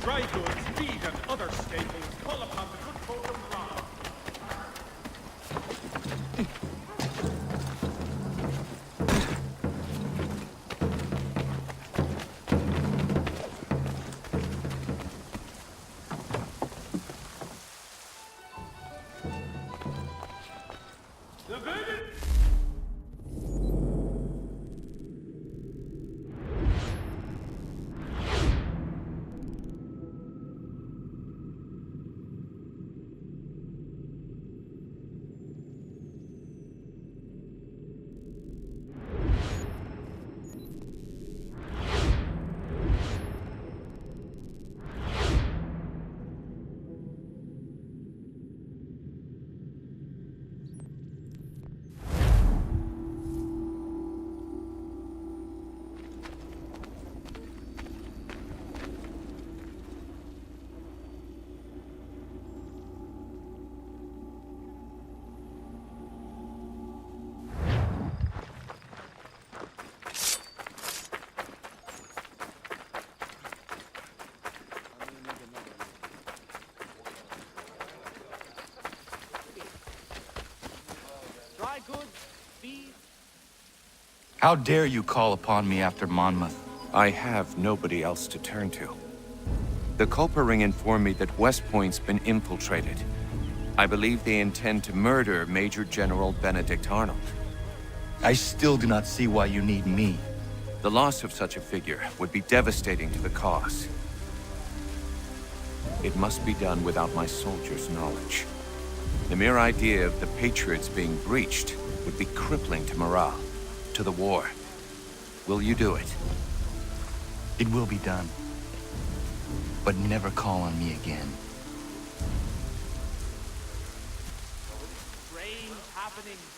Dry goods, feed, and other staples call upon the good folk of Ra. The verdict. Dry goods, feed. How dare you call upon me after Monmouth? I have nobody else to turn to. The Culper Ring informed me that West Point's been infiltrated. I believe they intend to murder Major General Benedict Arnold. I still do not see why you need me. The loss of such a figure would be devastating to the cause. It must be done without my soldiers' knowledge. The mere idea of the Patriots being breached would be crippling to morale, to the war. Will you do it? It will be done. But never call on me again. Strange happenings.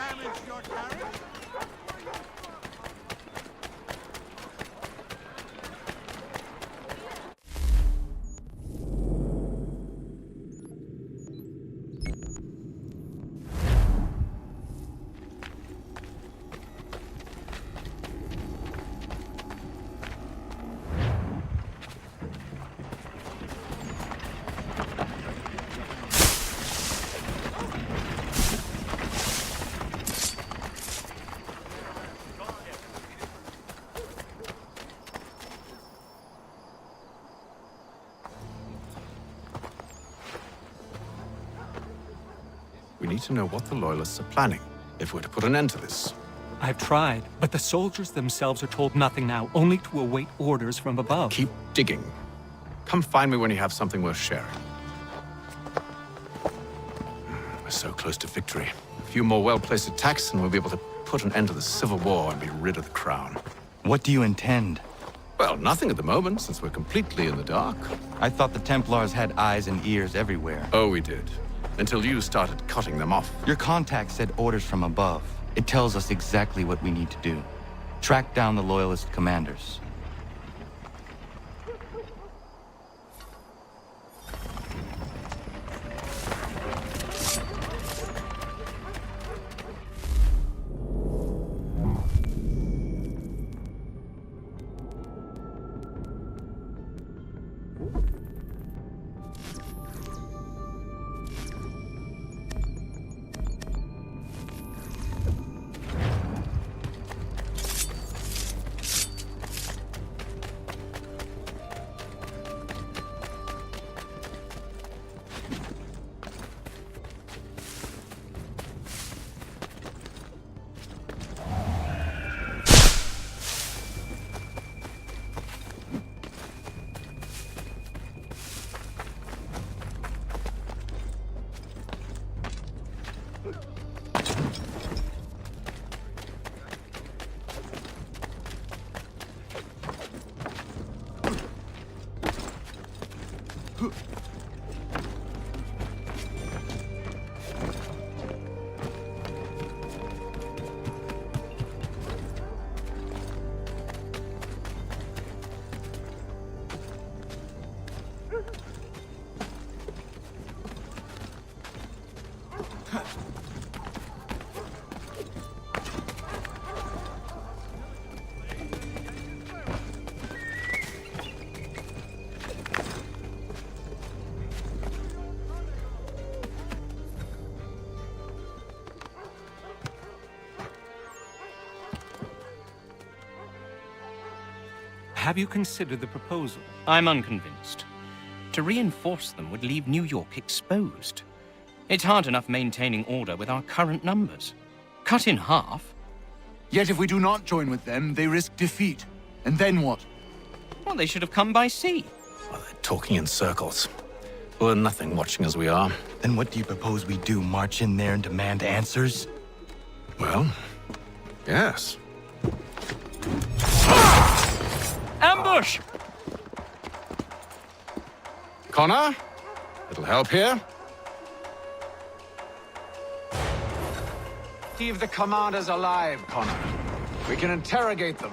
damage your carriage? We need to know what the Loyalists are planning, if we're to put an end to this. I've tried, but the soldiers themselves are told nothing now, only to await orders from above. Keep digging. Come find me when you have something worth sharing. We're so close to victory. A few more well-placed attacks and we'll be able to put an end to the Civil War and be rid of the Crown. What do you intend? Well, nothing at the moment, since we're completely in the dark. I thought the Templars had eyes and ears everywhere. Oh, we did. Until you started cutting them off. Your contact said orders from above. It tells us exactly what we need to do. Track down the Loyalist commanders. Have you considered the proposal? I'm unconvinced. To reinforce them would leave New York exposed. It's hard enough maintaining order with our current numbers. Cut in half? Yet if we do not join with them, they risk defeat. And then what? Well, they should have come by sea. Well, they're talking in circles. We'll learn nothing watching as we are. Then what do you propose we do? March in there and demand answers? Well, yes. Ambush! Connor? Little help here? Leave the commanders alive, Connor. We can interrogate them.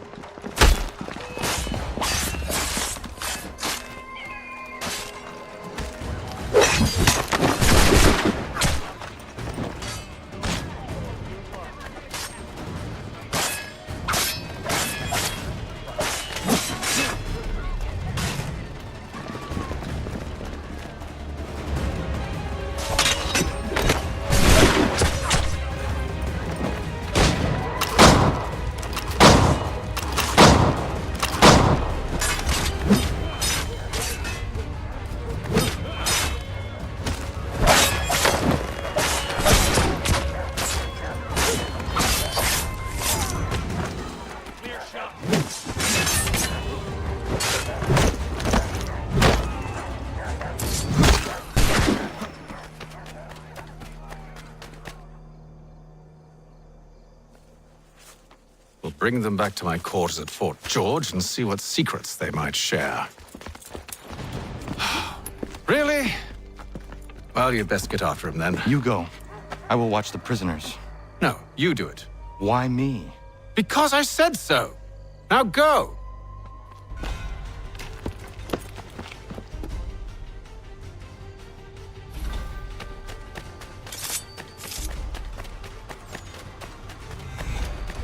Bring them back to my quarters at Fort George and see what secrets they might share. Really? Well, you'd best get after him then. You go. I will watch the prisoners. No, you do it. Why me? Because I said so. Now go.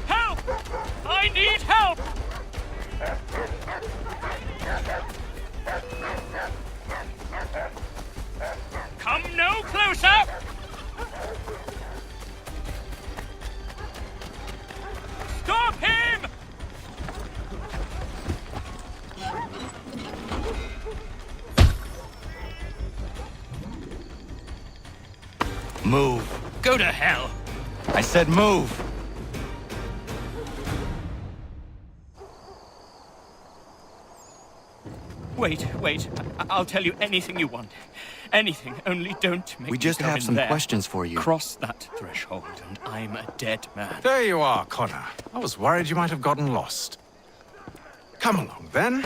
Help! I need help! Come no closer! Stop him! Move. Go to hell! I said move. Wait. I'll tell you anything you want. Anything, only don't make We me just go have in some there. questions for you. Cross that threshold, and I'm a dead man. There you are, Connor. I was worried you might have gotten lost. Come along, then.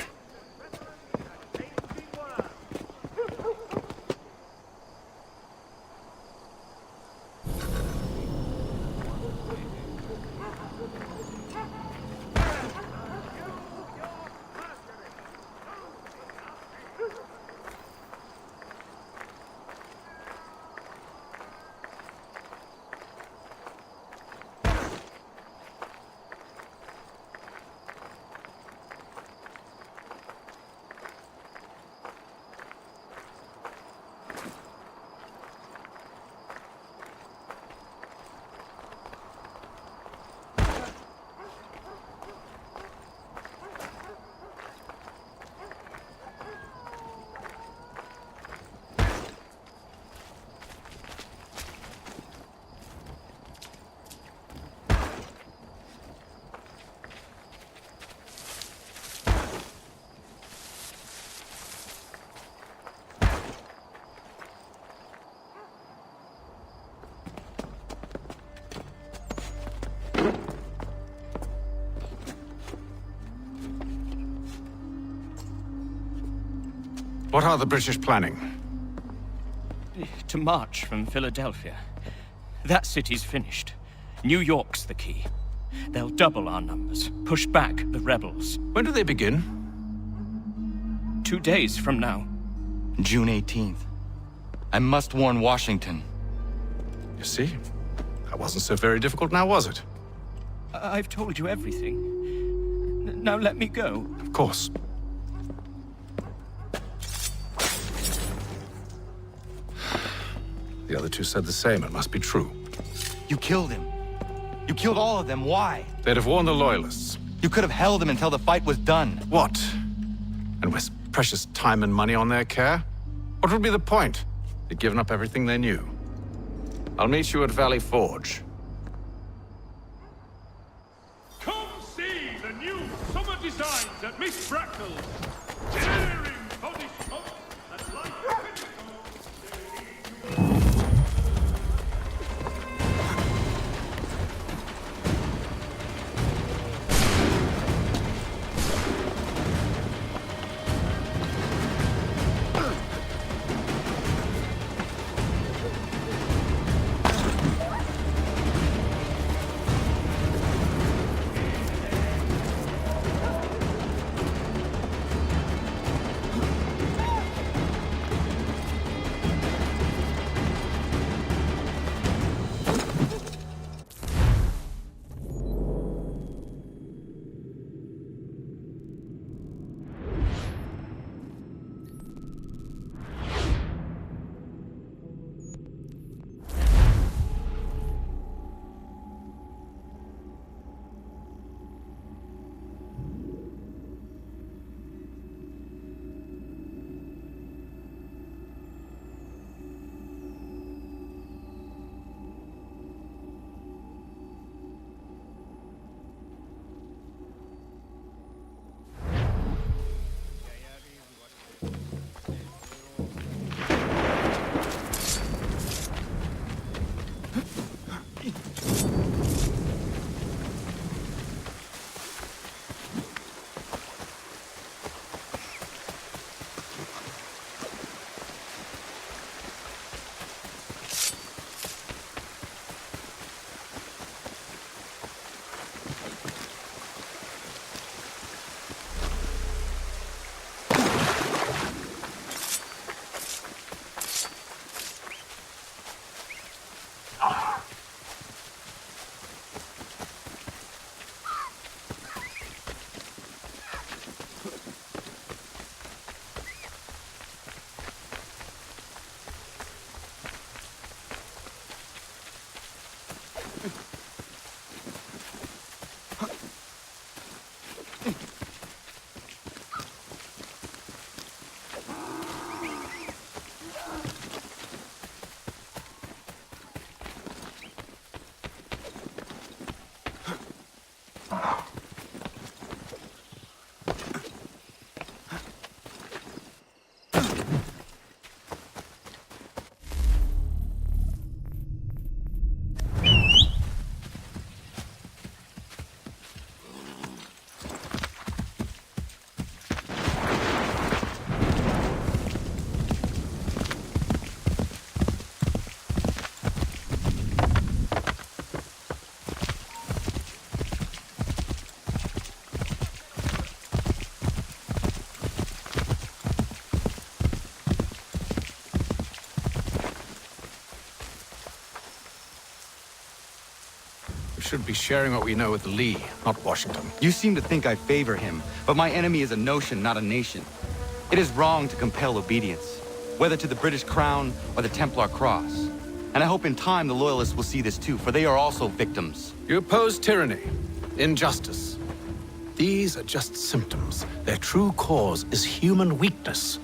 What are the British planning? To march from Philadelphia. That city's finished. New York's the key. They'll double our numbers, push back the rebels. When do they begin? 2 days from now. June 18th. I must warn Washington. You see? That wasn't so very difficult now, was it? I've told you everything. Now let me go. Of course. The other two said the same. It must be true. You killed him. You killed all of them. Why? They'd have warned the Loyalists. You could have held him until the fight was done. What? And waste precious time and money on their care? What would be the point? They'd given up everything they knew. I'll meet you at Valley Forge. Come see the new summer designs at Miss Bracknell's. Daring body shots and light should be sharing what we know with Lee, not Washington. You seem to think I favor him, but my enemy is a notion, not a nation. It is wrong to compel obedience, whether to the British Crown or the Templar Cross. And I hope in time the Loyalists will see this too, for they are also victims. You oppose tyranny, injustice. These are just symptoms. Their true cause is human weakness.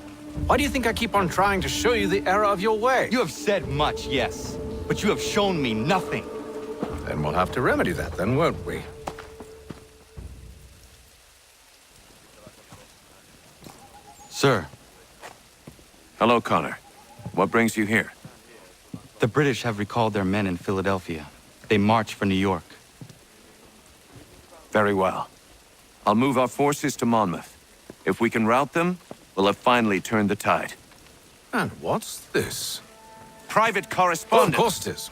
Why do you think I keep on trying to show you the error of your way? You have said much, yes, but you have shown me nothing. Then we'll have to remedy that then, won't we? Sir, Hello, Connor. What brings you here? the British have recalled their men in Philadelphia. They march for New York. Very well. I'll move our forces to Monmouth. If we can rout them, we'll have finally turned the tide. And what's this? Private Oh, of correspondence! course it is.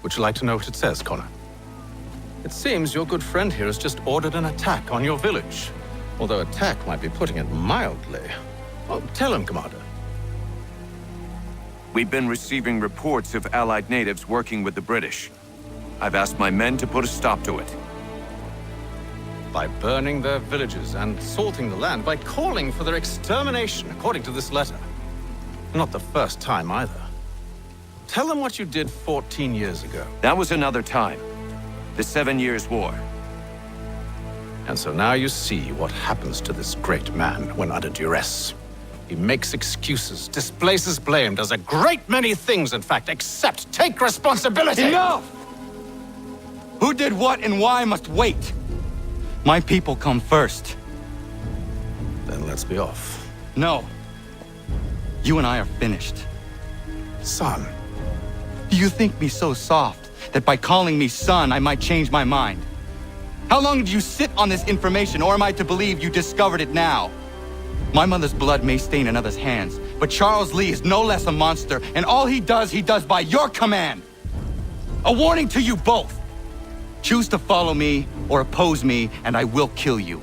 Would you like to know what it says, Connor? It seems your good friend here has just ordered an attack on your village. Although attack might be putting it mildly. Well, tell him, Commander. We've been receiving reports of Allied natives working with the British. I've asked my men to put a stop to it. By burning their villages and salting the land, by calling for their extermination, according to this letter. Not the first time either. Tell them what you did 14 years ago. That was another time. The 7 Years' War. And so now you see what happens to this great man when under duress. He makes excuses, displaces blame, does a great many things, in fact, except take responsibility! Enough! Who did what and why must wait. My people come first. Then let's be off. No. You and I are finished. Son, Do you think me so soft that by calling me son, I might change my mind? How long did you sit on this information, or am I to believe you discovered it now? My mother's blood may stain another's hands, but Charles Lee is no less a monster, and all he does by your command. A warning to you both. Choose to follow me or oppose me, and I will kill you.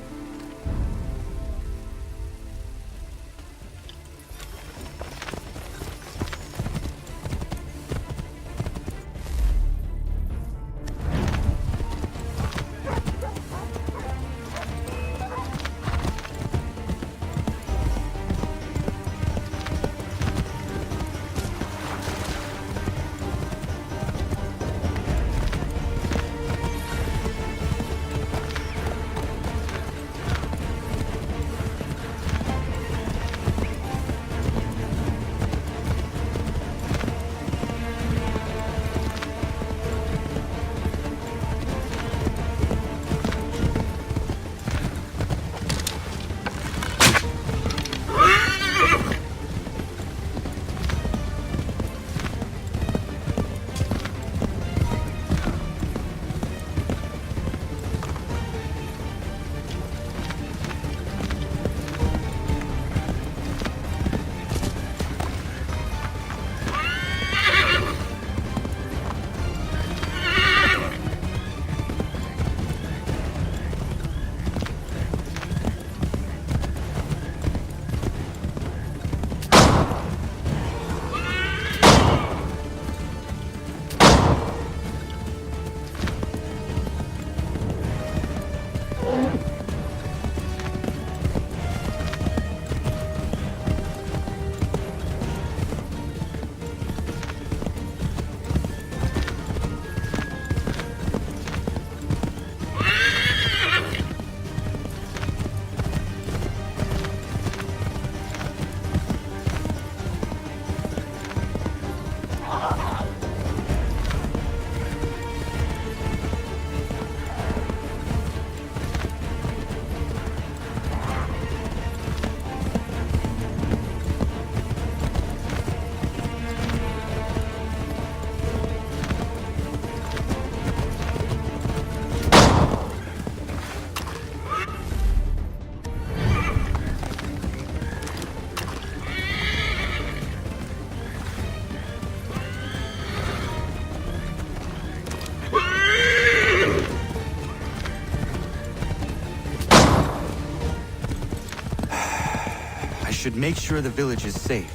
Should make sure the village is safe.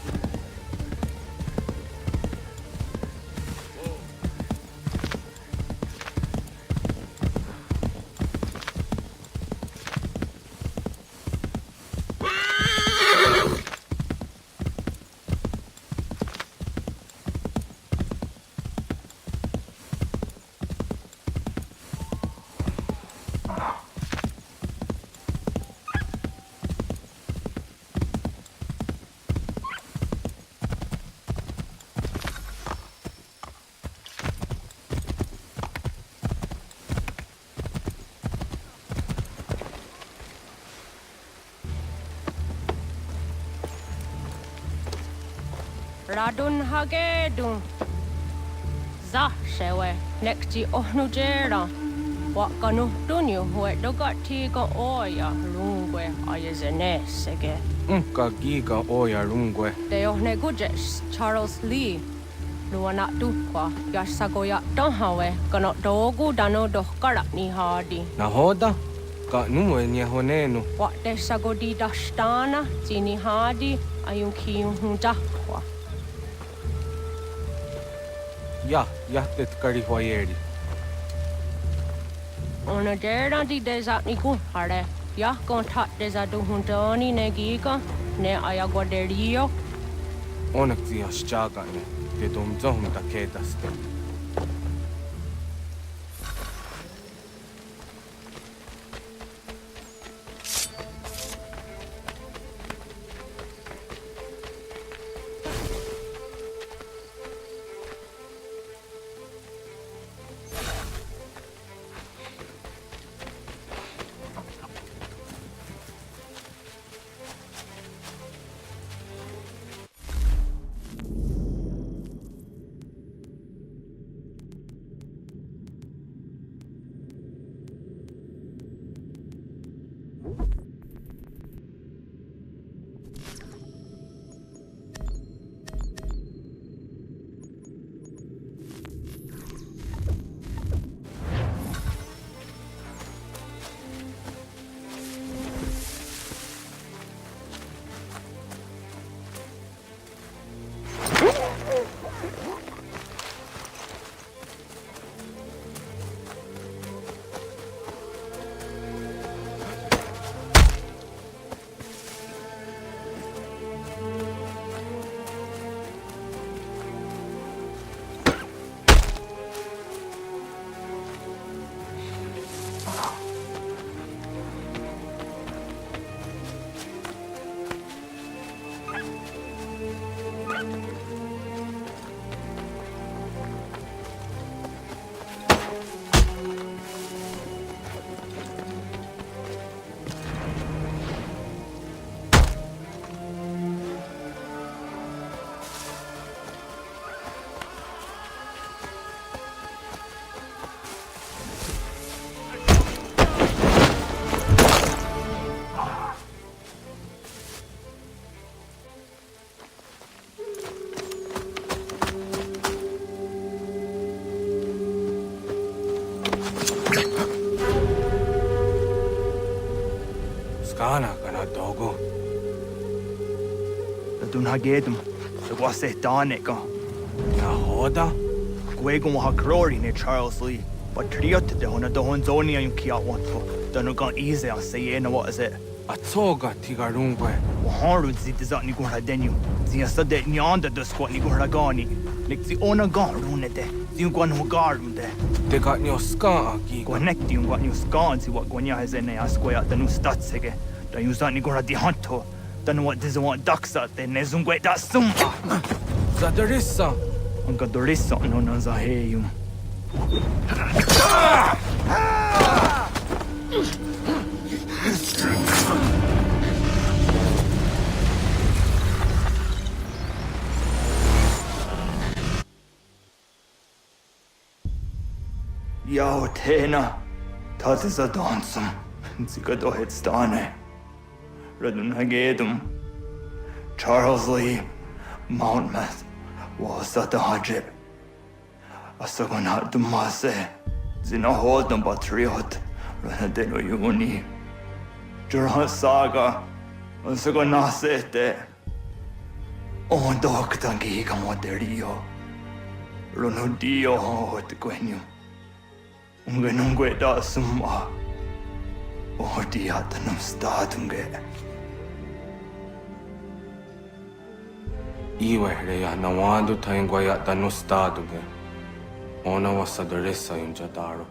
Radun hagedun. Zashewe, nekti ohnujera. Wakanu dunyu hue dogati ga oya lungwe ayazenesege. Unka giga oya rungwe. De ohne gujes Charles Lee. Luana tukwa yasagoya donhawe kano dogu dano dohkara ni hadi. Nahoda? Ka numwe nye honenu. Wa de sagodi dashtana zini hadi ayun kiyun hundakwa. Ja, jahtet kari hoyeri. Ona dera di desa ni kunhare. Ya kontat desa du hundani ne giga ne ayaguaderio. Onak zias chagane. Te dom zohum ta kedaste. Skana kana dogo. Radun hagedum. Sagwase daneka. Nahoda? Gwegum ha glory ne Charles Lee. But triot de hona do honzoni ayun kia wanfo. Dano gan easy on say na what is it? Atsoga tigarungwe. Waharu zit zat ni gura denu. Zia sade nyanda do squat ni gura gani. Lik zi ona gan runete. Zi gwan hogarunde. Te got nyo ska aki. Connecti un gwan news gone si what gwanya has in a square the new statsege. Da use that ni gura di hanto. Dano what doesn't want ducks out there nezungwe da sumba. Zadarissa. Anka dorissa no nanza heyum. Yao tena, das ist a dansum. Zika do het stane. Radun hagedum. Charles Lee, Mountmouth, was at the hajib. Asagonat dumase. Zina hodum patriot. Ranadeno yuni. Jurhan saga. Asagonasete. On doktangi kamoterio. Runudio hot quenu. Ungenungue da summa. Odiatanum statunge. Iwe reya nawando taingwa ya tanu staduge. Ona wasadarissa yun jataro.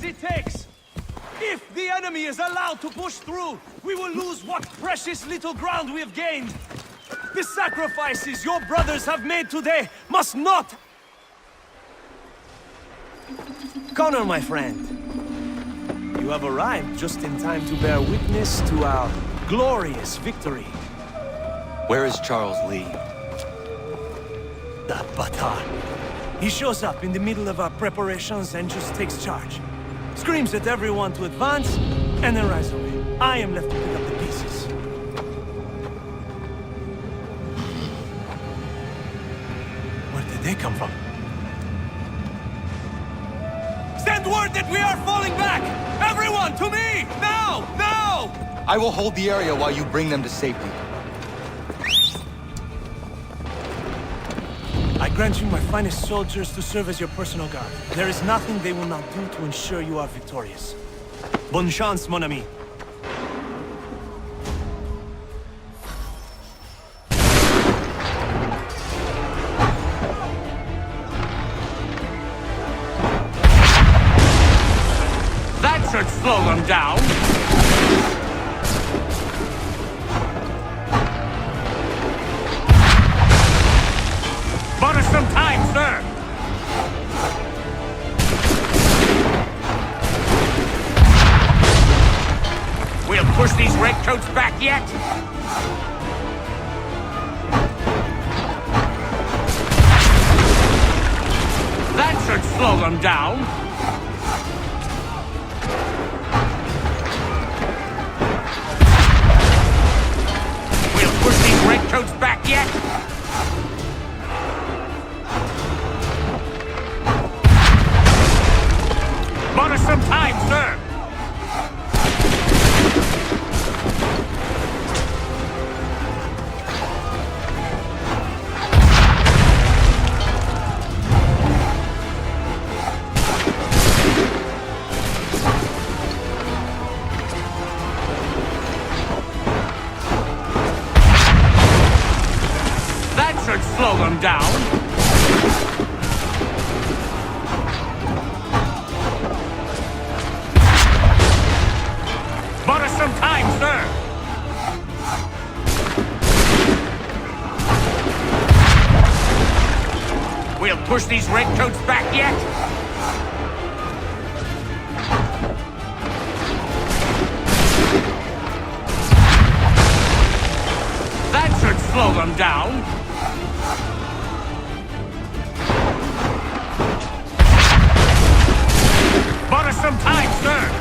it takes. If the enemy is allowed to push through, we will lose what precious little ground we have gained. The sacrifices your brothers have made today must not... Connor, my friend, you have arrived just in time to bear witness to our glorious victory. Where is Charles Lee? That Batar. He shows up in the middle of our preparations and just takes charge. Screams at everyone to advance, and then rides away. I am left to pick up the pieces. Where did they come from? Send word that we are falling back! Everyone, to me! Now! Now! I will hold the area while you bring them to safety. I grant you my finest soldiers to serve as your personal guard. There is nothing they will not do to ensure you are victorious. Bonne chance, mon ami. That should slow them down. Bought us some time, sir. We'll push these redcoats back yet. That should slow them down. We'll push these redcoats back yet. Bought us some time, sir! That should slow them down. Bought us some time, sir! We'll push these redcoats back yet? That should slow them down. Bought us some time, sir!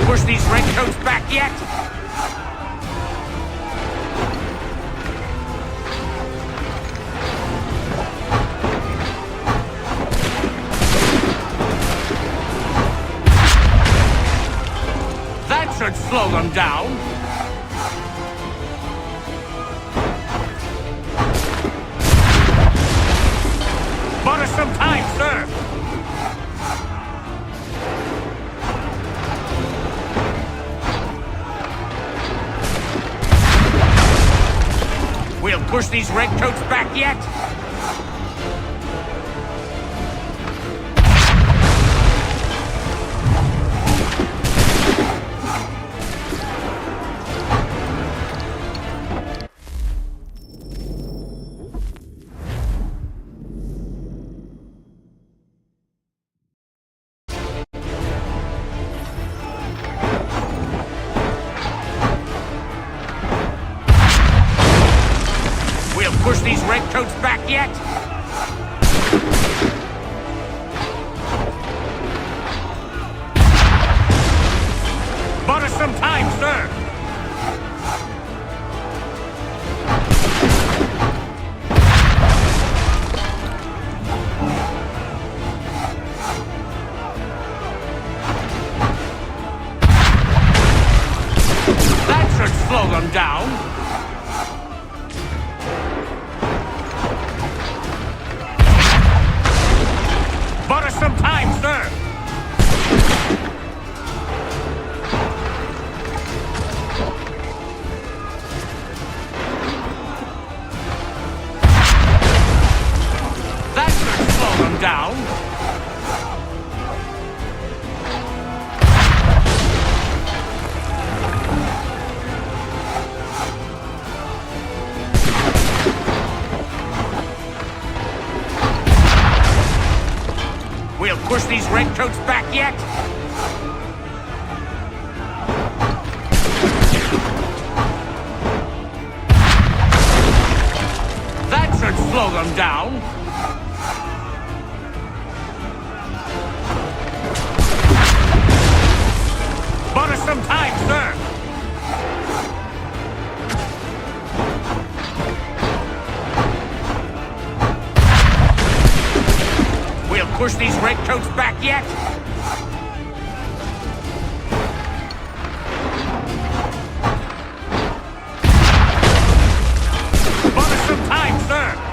Push these redcoats back yet? That should slow them down. Bought us some time, sir. We'll push these redcoats back yet? Push these redcoats back yet? Bought us some time, sir. That should slow them down. Bought us some time, sir! down. Bought us some time, sir. We'll push these redcoats back yet. Bought us some time, sir.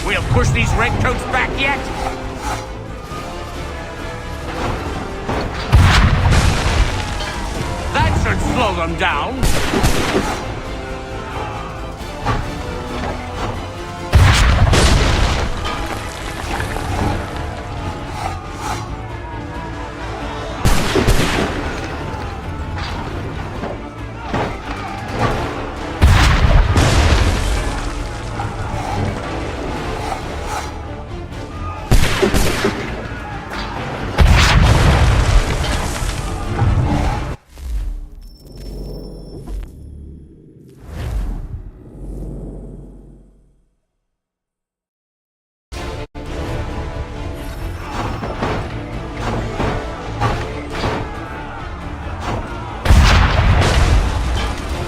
We'll push these redcoats back yet. That should slow them down.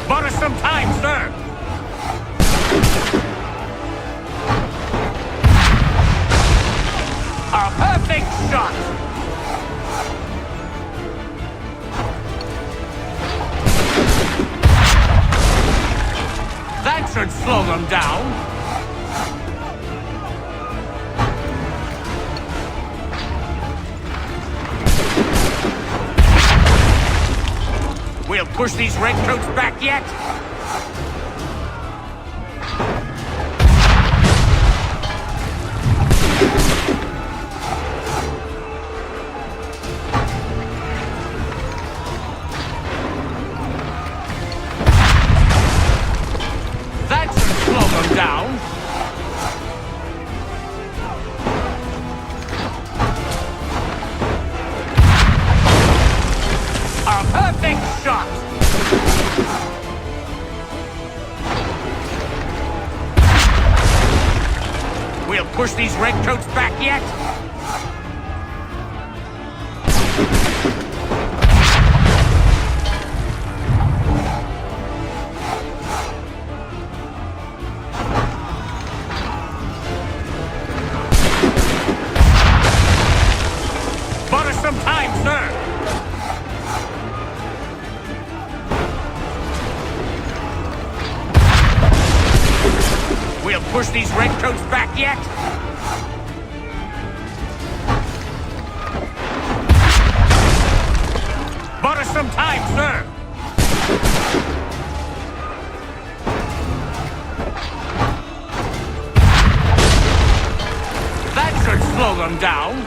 Bought us some time, sir. A perfect shot. That should slow them down. We'll push these redcoats back yet. That should slow them down. A perfect shot! We'll push these redcoats back yet? Bought us some time, sir! We'll push these redcoats back yet? Bought us some time, sir! That should slow them down.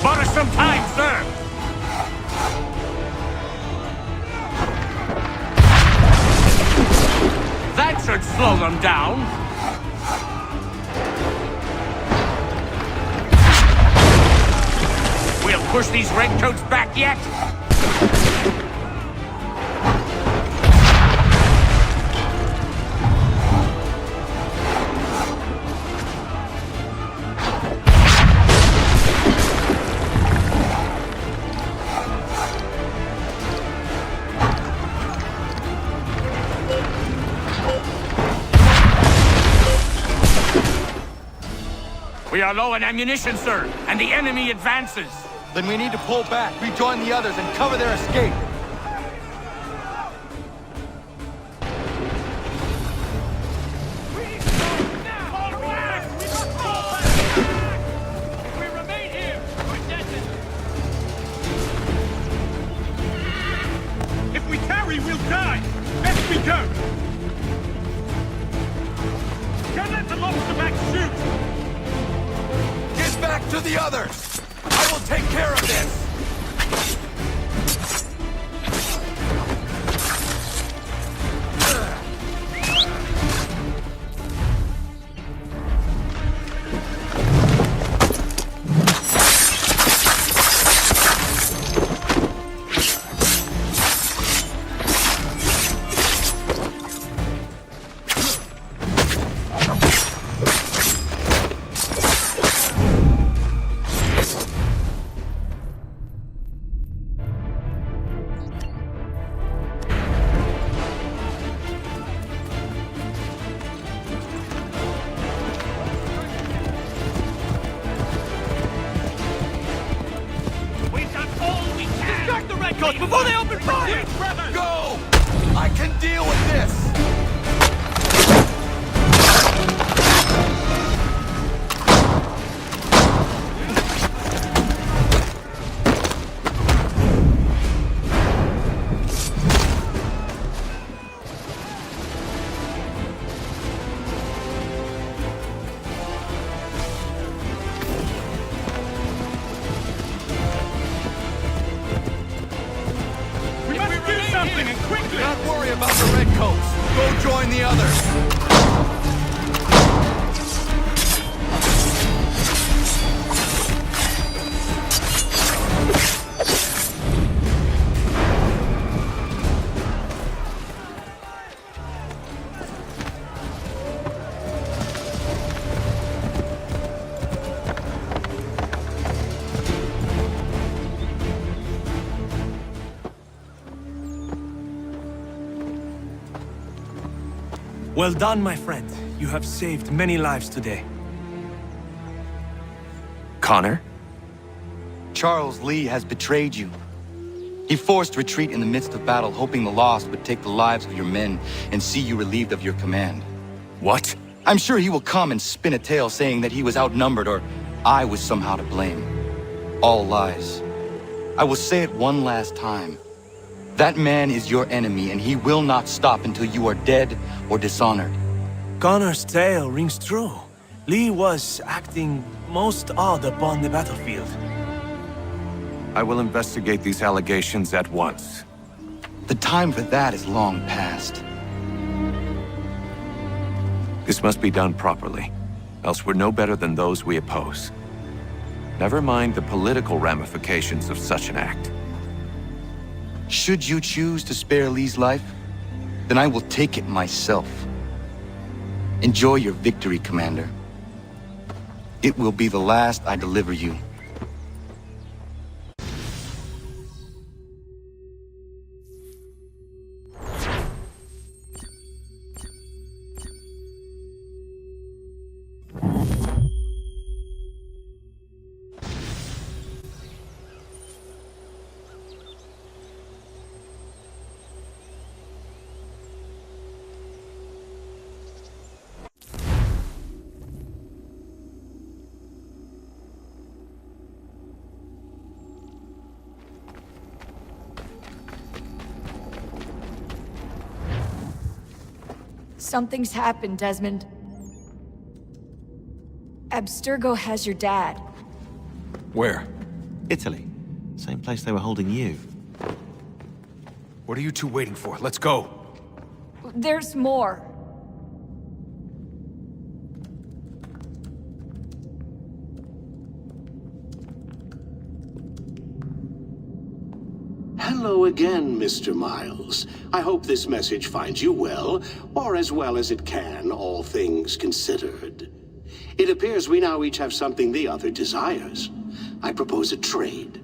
Bought us some time, sir! That should slow them down. We'll push these redcoats back yet? We are low on ammunition, sir, and the enemy advances. Then we need to pull back, rejoin the others, and cover their escape. If we tarry, we'll die. Best we go. Don't let the lobster back shoot. Get back! back to the others! I will take care of this! Before they open fire! Go! I can deal with this! Not worry about the redcoats. Go join the others. Well done, my friend. You have saved many lives today. Connor? Charles Lee has betrayed you. He forced retreat in the midst of battle, hoping the lost would take the lives of your men and see you relieved of your command. What? I'm sure he will come and spin a tale saying that he was outnumbered or I was somehow to blame. All lies. I will say it one last time. That man is your enemy, and he will not stop until you are dead or dishonored. Connor's tale rings true. Lee was acting most odd upon the battlefield. I will investigate these allegations at once. The time for that is long past. This must be done properly, else we're no better than those we oppose. Never mind the political ramifications of such an act. Should you choose to spare Lee's life, then I will take it myself. Enjoy your victory, Commander. It will be the last I deliver you. Something's happened, Desmond. Abstergo has your dad. Where? Italy. Same place they were holding you. What are you two waiting for? Let's go. There's more. Hello again, Mr. Miles. I hope this message finds you well, or as well as it can, all things considered. It appears we now each have something the other desires. I propose a trade.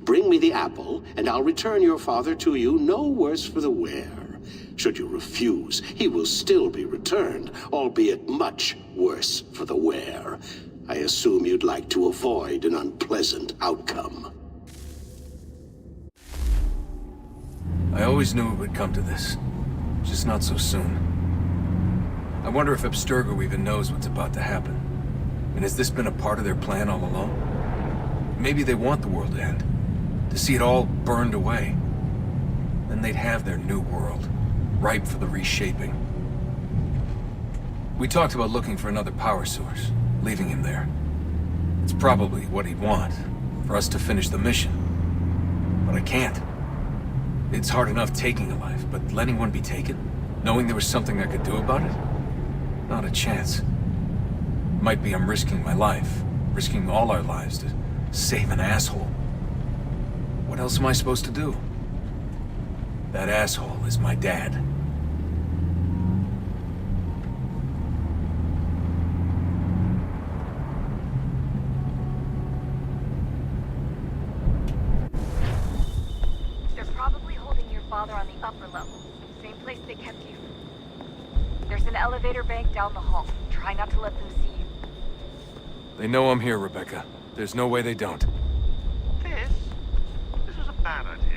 Bring me the apple, and I'll return your father to you no worse for the wear. Should you refuse, he will still be returned, albeit much worse for the wear. I assume you'd like to avoid an unpleasant outcome. I always knew it would come to this. Just not so soon. I wonder if Abstergo even knows what's about to happen. And has this been a part of their plan all along? Maybe they want the world to end. To see it all burned away. Then they'd have their new world, ripe for the reshaping. We talked about looking for another power source, leaving him there. It's probably what he'd want, for us to finish the mission. But I can't. It's hard enough taking a life, but letting one be taken? Knowing there was something I could do about it? Not a chance. Might be I'm risking my life, risking all our lives to save an asshole. What else am I supposed to do? That asshole is my dad. They're probably holding your father on the upper level. Same place they kept you. There's an elevator bank down the hall. Try not to let them see you. They know I'm here, Rebecca. There's no way they don't. This is a bad idea.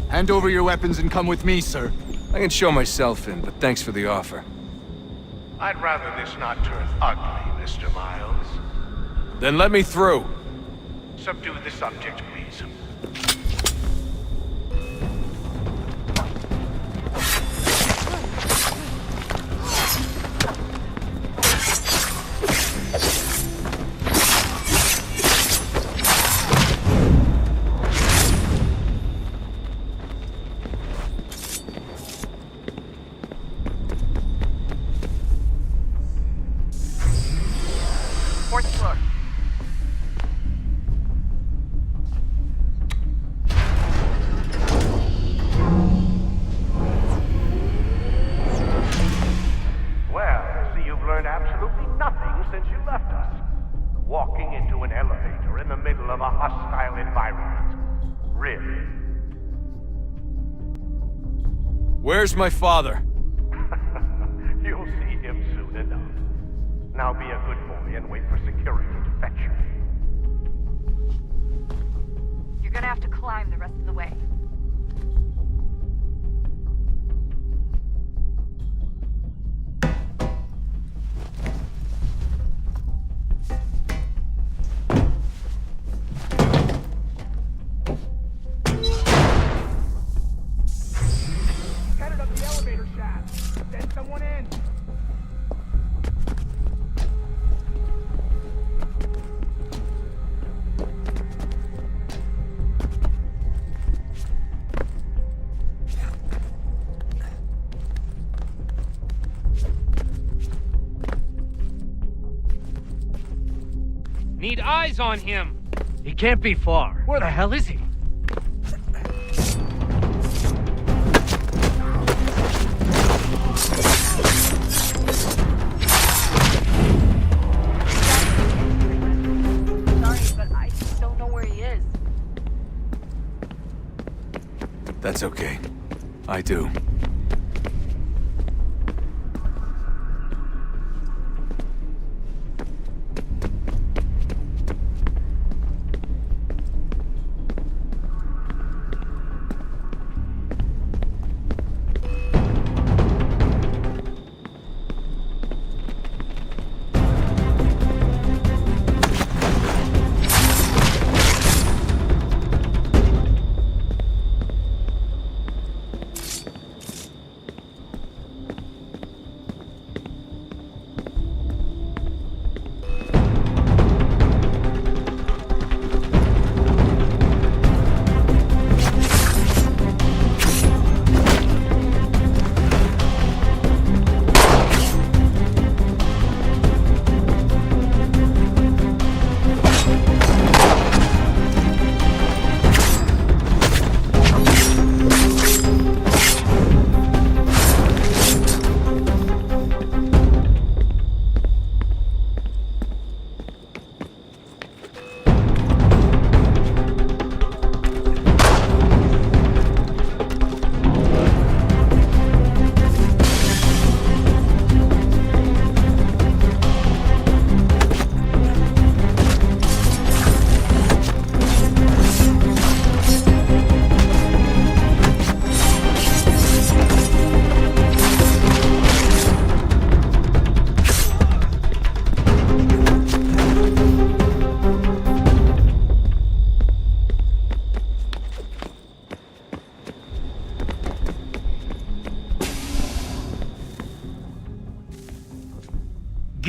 Hand over your weapons and come with me, sir. I can show myself in, but thanks for the offer. I'd rather this not turn ugly, Mr. Miles. Then let me through. Subdue the subject, please. Fourth floor. Well, I see you've learned absolutely nothing since you left us. Walking into an elevator in the middle of a hostile environment. Really? Where's my father? You'll see him soon enough. Now be a good boy and wait for security to fetch you. You're gonna have to climb the rest of the way. Headed up the elevator shaft. Send someone in. Need eyes on him. He can't be far. Where the hell is he? Sorry, but I don't know where he is. That's okay. I do.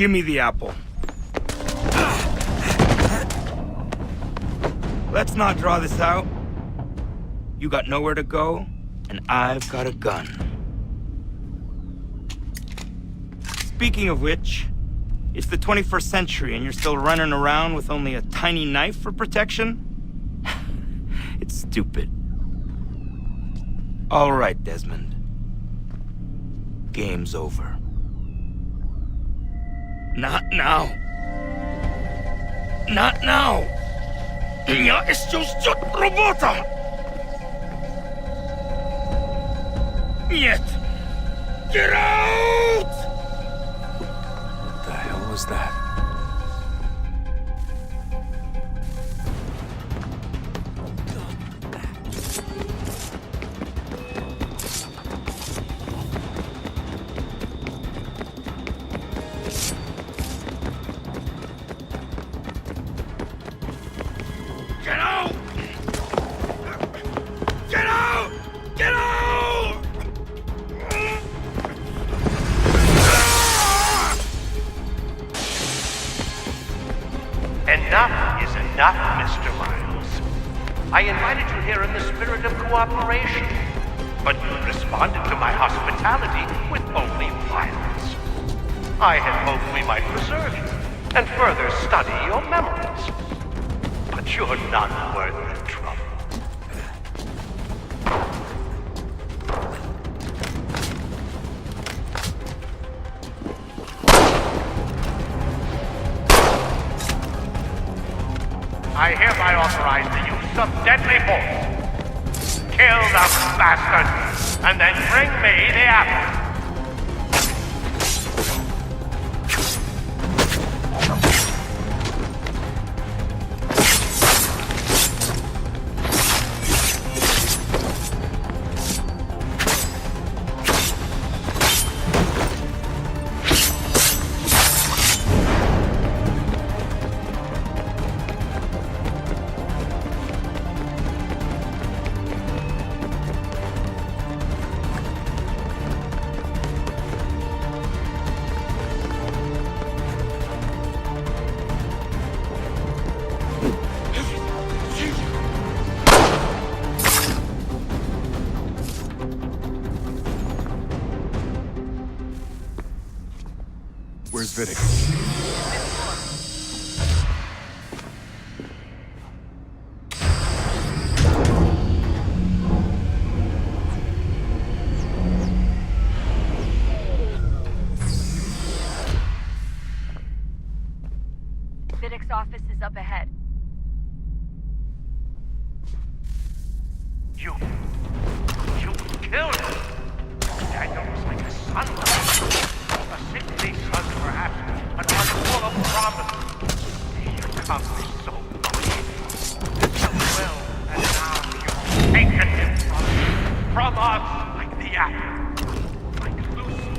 Give me the apple. Let's not draw this out. You got nowhere to go, and I've got a gun. Speaking of which, it's the 21st century and you're still running around with only a tiny knife for protection? It's stupid. All right, Desmond. Game's over. Not now. Not now. Я еще ждет работа. Нет. Get out! What the hell was that? Get out! Get out! Get out! Enough is enough, Mr. Miles. I invited you here in the spirit of cooperation, but you responded to my hospitality with only violence. I had hoped we might preserve you and further study your memories. But you're not worth the trouble. I hereby authorize the use of deadly force. Kill the bastard, and then bring me the apple. Where's Vidic? Vidic's office is up ahead. You killed him. Daniel was like a son. A sickly son, perhaps, but one full of promise. He accomplished so much. Well, and now you've taken him from us like the apple. Like Lucy,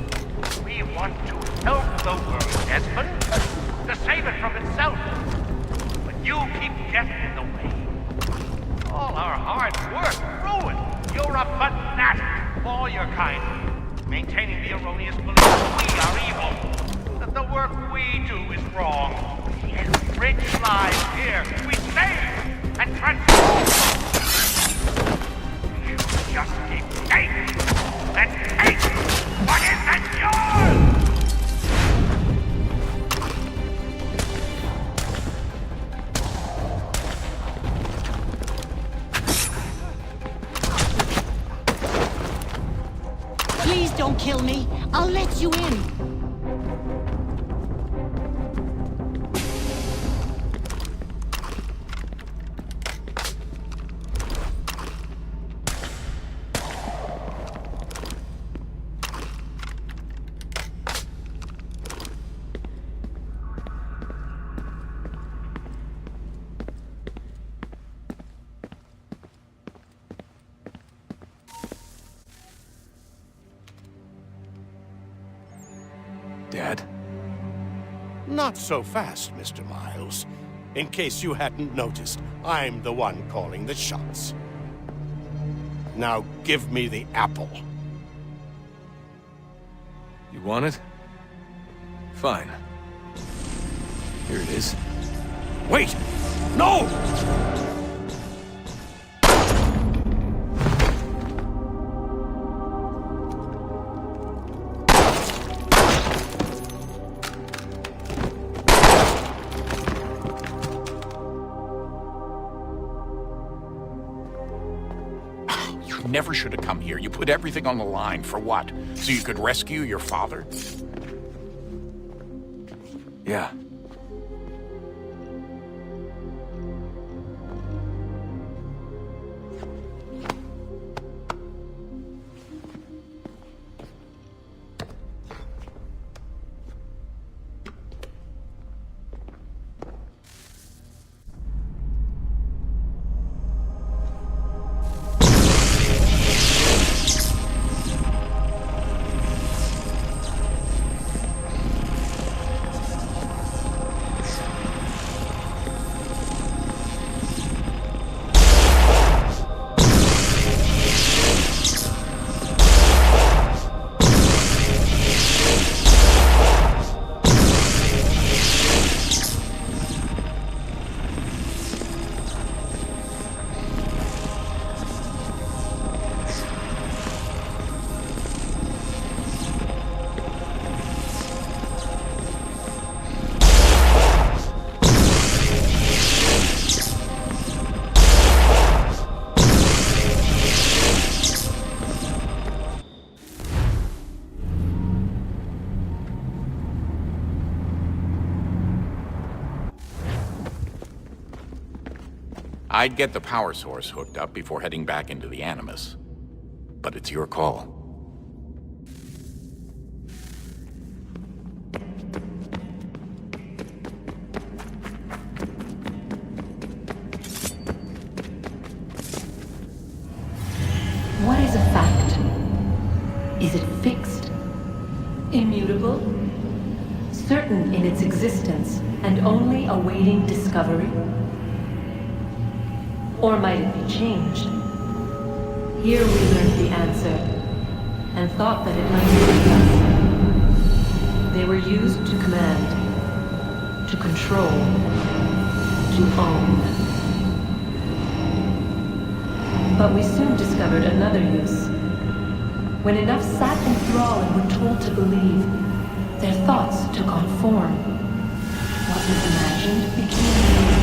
we want to help the world, Desmond, to save it from itself. But you keep getting in the way. All our hard work ruined. You're a fanatic, all your kind. Maintaining the erroneous belief that we are evil. That the work we do is wrong. We enrich lives here. We save and transform. You just keep taking and taking what isn't yours! Please don't kill me. I'll let you in. Dad? Not so fast, Mr. Miles. In case you hadn't noticed, I'm the one calling the shots. Now give me the apple. You want it? Fine. Here it is. Wait! No! Never should have come here. You put everything on the line. For what? So you could rescue your father? Yeah. I'd get the power source hooked up before heading back into the Animus. But it's your call. What is a fact? Is it fixed? Immutable? Certain in its existence and only awaiting discovery? Or might it be changed? Here we learned the answer, and thought that it might be us. They were used to command, to control, to own. But we soon discovered another use. When enough sat in thrall and were told to believe, their thoughts took on form. What was imagined became real.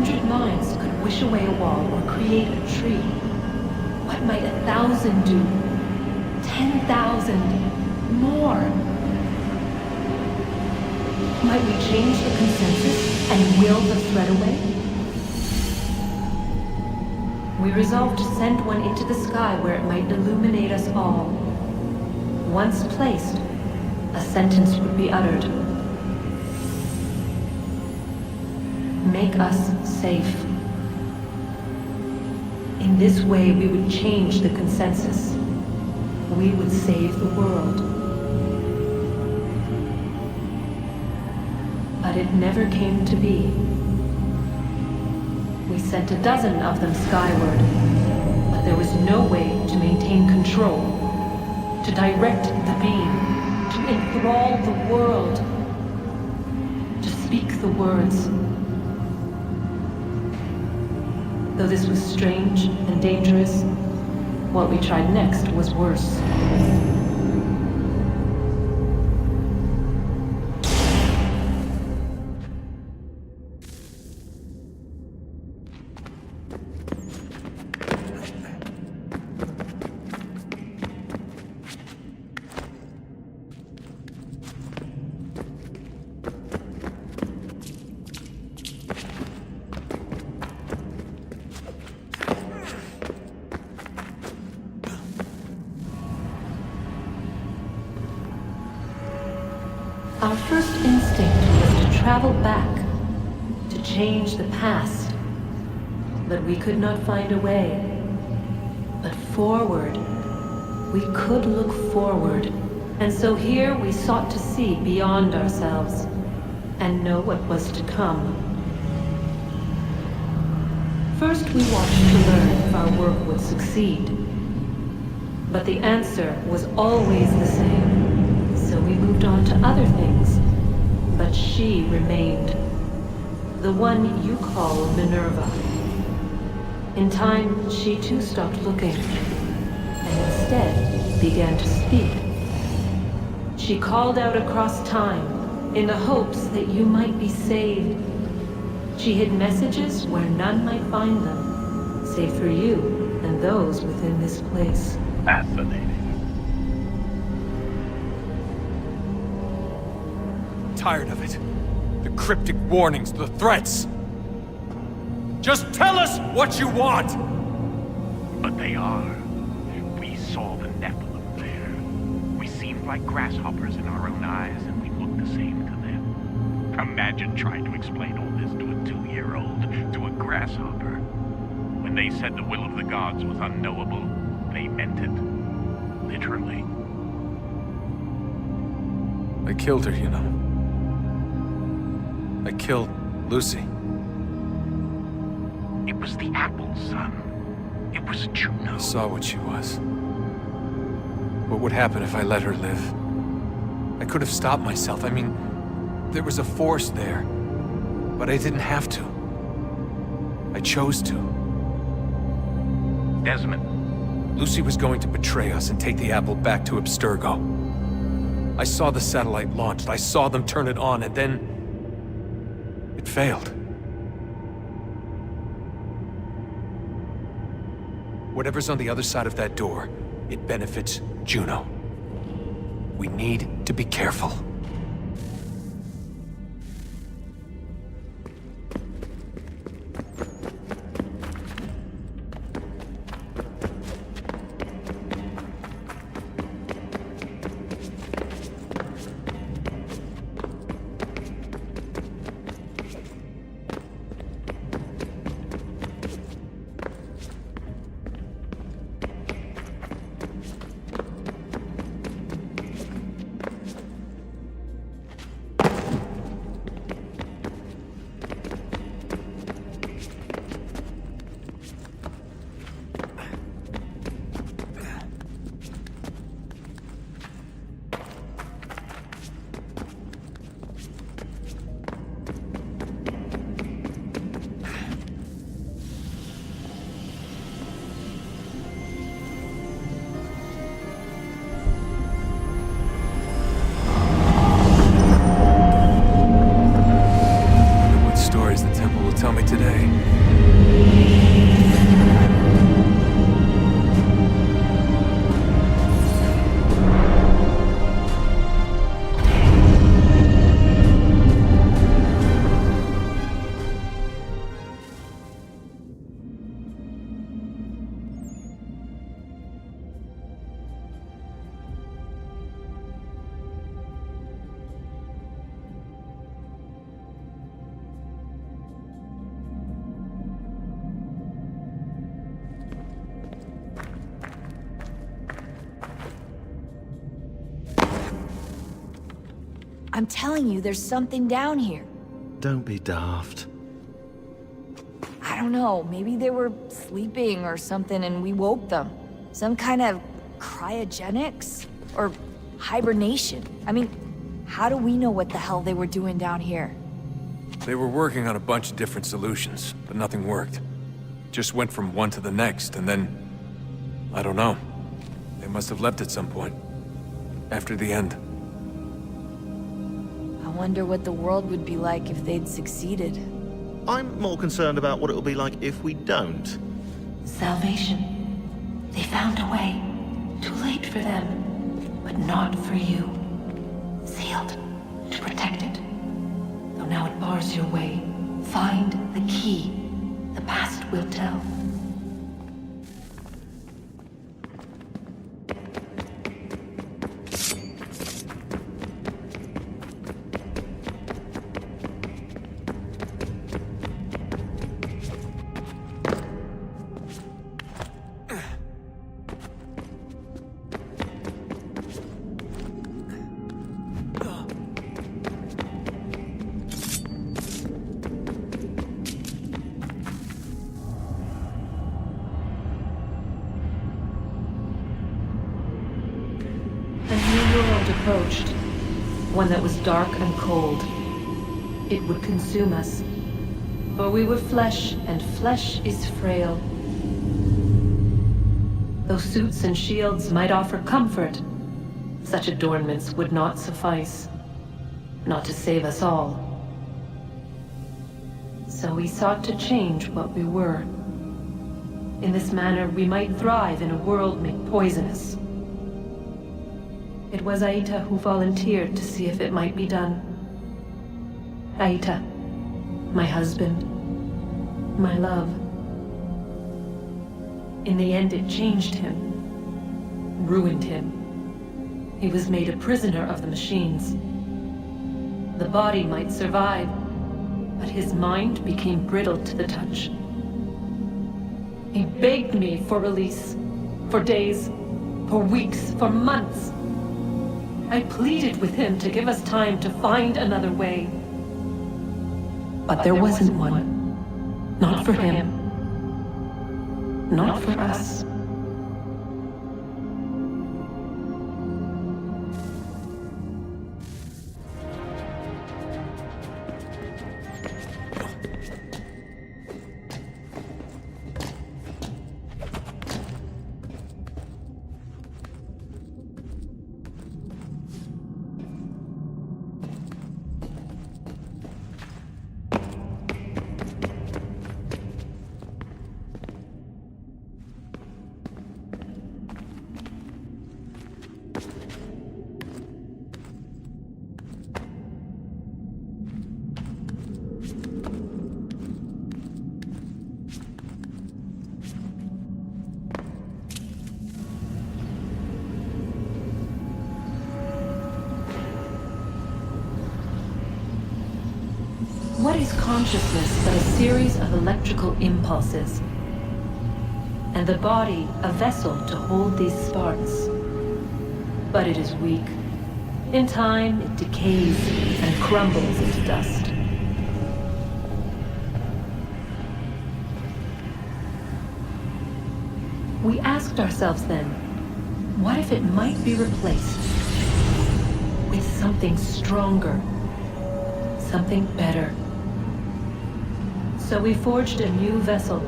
100 minds could wish away a wall or create a tree. What might 1,000 do? 10,000? More? Might we change the consensus and will the thread away? We resolved to send one into the sky where it might illuminate us all. Once placed, a sentence would be uttered. Make us safe. In this way, we would change the consensus. We would save the world. But it never came to be. We sent a dozen of them skyward, but there was no way to maintain control, to direct the beam, to enthrall the world, to speak the words. Though this was strange and dangerous, what we tried next was worse. Our first instinct was to travel back, to change the past. But we could not find a way. But forward, we could look forward. And so here we sought to see beyond ourselves, and know what was to come. First we watched to learn if our work would succeed. But the answer was always the same, so we we moved on to other things. But she remained. The one you call Minerva. In time, she too stopped looking, and instead began to speak. She called out across time, in the hopes that you might be saved. She hid messages where none might find them, save for you and those within this place. Fascinating. Tired of it. The cryptic warnings, the threats. Just tell us what you want! But they are. We saw the Nephilim there. We seemed like grasshoppers in our own eyes, and we looked the same to them. Imagine trying to explain all this to a 2-year-old, to a grasshopper. When they said the will of the gods was unknowable, they meant it. Literally. I killed her, you know. I killed Lucy. It was the apple, son. It was Juno. I saw what she was. What would happen if I let her live? I could have stopped myself. I mean, there was a force there. But I didn't have to. I chose to. Desmond. Lucy was going to betray us and take the apple back to Abstergo. I saw the satellite launched. I saw them turn it on, and then it failed. Whatever's on the other side of that door, it benefits Juno. We need to be careful. Tell me today. I'm telling you, there's something down here. Don't be daft. I don't know, maybe they were sleeping or something and we woke them. Some kind of cryogenics? Or hibernation? I mean, how do we know what the hell they were doing down here? They were working on a bunch of different solutions, but nothing worked. Just went from one to the next, and then... I don't know. They must have left at some point. After the end. I wonder what the world would be like if they'd succeeded. I'm more concerned about what it'll be like if we don't. Salvation. They found a way. Too late for them, but not for you. Sealed to protect it. Though now it bars your way. Find the key. The past will tell. Approached. One that was dark and cold. It would consume us. For we were flesh, and flesh is frail. Though suits and shields might offer comfort, such adornments would not suffice. Not to save us all. So we sought to change what we were. In this manner, we might thrive in a world made poisonous. It was Aita who volunteered to see if it might be done. Aita, my husband, my love. In the end, it changed him, ruined him. He was made a prisoner of the machines. The body might survive, but his mind became brittle to the touch. He begged me for release, for days, for weeks, for months. I pleaded with him to give us time to find another way. But there wasn't one. Not for him. Not for us. What is consciousness but a series of electrical impulses? And the body a vessel to hold these sparks. But it is weak. In time, it decays and crumbles into dust. We asked ourselves then, what if it might be replaced with something stronger, something better? So we forged a new vessel,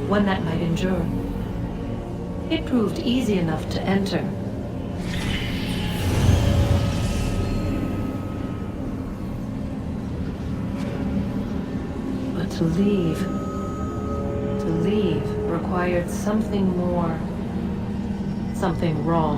one that might endure. It proved easy enough to enter. But to leave required something more, something wrong.